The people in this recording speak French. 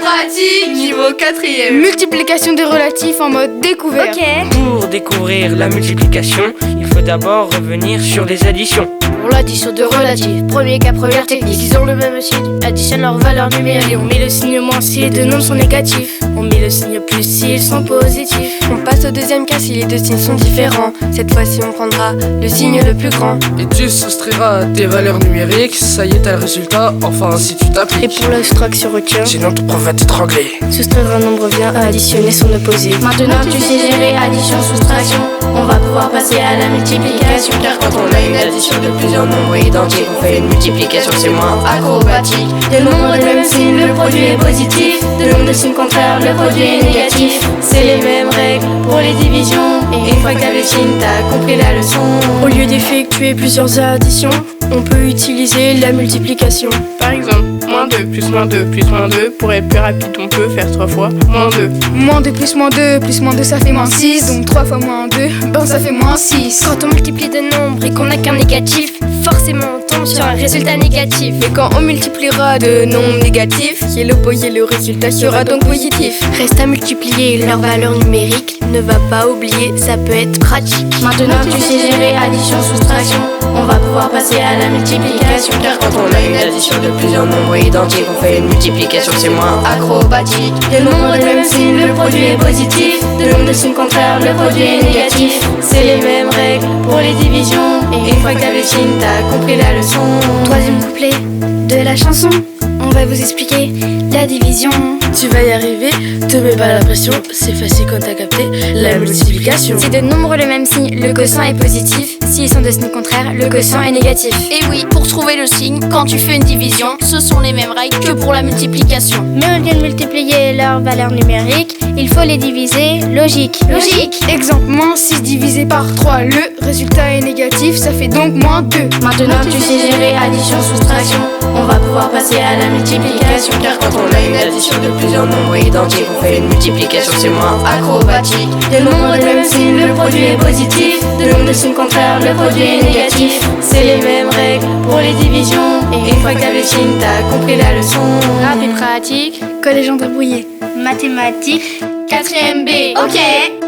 pratique, niveau 4e. Multiplication des relatifs en mode découverte. Ok. Pour découvrir la multiplication, il faut d'abord revenir sur les additions. Pour l'addition de relatifs, premier cas, première technique. Ils ont le même signe, additionnent leurs valeurs numériques. On met le signe moins si les deux nombres sont négatifs. On met le signe plus si ils sont positifs. On passe au deuxième cas si les deux signes sont différents. Cette fois-ci on prendra le signe le plus grand. Et tu soustrairas des valeurs numériques, ça y est t'as le résultat, enfin si tu Et t'appliques. pour l'abstraction requin, Sinon ton prof va t'étrangler. soustraire un nombre vient à additionner son opposé. Maintenant tu sais gérer addition, soustraction. On va pouvoir passer à la multiplication. Car quand on a une addition de plusieurs nombres identiques, on fait une multiplication, c'est moins acrobatique. De nombres de même signe, le produit est positif. De nombres de signes contraires, le produit est négatif. C'est les mêmes règles pour les divisions. Et une fois que t'as le signe, t'as compris la leçon. Au lieu d'effectuer plusieurs additions, on peut utiliser la multiplication. Par exemple, moins 2 plus moins 2 plus moins 2. Pour être plus rapide, on peut faire 3 fois moins 2. Moins 2 plus moins 2 ça fait moins 6. Donc 3 fois moins 2, ben ça fait moins 6. Quand on multiplie deux nombres et qu'on n'a qu'un négatif, forcément on tombe sur un résultat négatif. Et quand on multipliera de nombres négatifs, qui est l'opposé, le résultat sera donc positif. Reste à multiplier leur valeur numérique. Ne va pas oublier, ça peut être pratique. Maintenant tu sais gérer addition, soustraction. On va pouvoir passer à la multiplication. Car quand on a une addition de plusieurs nombres identiques, on fait une multiplication, c'est moins acrobatique. De nombres de même signe, le produit est positif. De nombres de signes contraires, le produit est négatif. C'est les mêmes règles pour les divisions. Et une fois que t'as le signe, t'as compris la leçon. Troisième couplet de la chanson, on va vous expliquer la division. Tu vas y arriver, te mets pas la pression, c'est facile quand t'as capté la multiplication. Si deux nombres ont le même signe, le quotient est positif. S'ils sont de signes contraires, le quotient est négatif. Et oui, pour trouver le signe, quand tu fais une division, ce sont les mêmes règles que pour la multiplication. Mais au lieu de multiplier leurs valeurs numériques, il faut les diviser logique. Logique. Exemple, moins 6 divisé par 3. Le résultat est négatif, ça fait donc moins 2. Maintenant tu sais gérer addition, soustraction. On va pouvoir passer à la multiplication. Car quand on a une addition de plusieurs nombres identiques, on fait une multiplication, c'est moins acrobatique. De nombres de même signe, le produit est positif. De nombres de signes contraires, le produit est négatif. C'est les mêmes règles pour les divisions. Et une fois que t'as le signe, t'as compris la leçon. Rap et pratique, collège André Brouillet. Mathématiques, 4e B. Ok.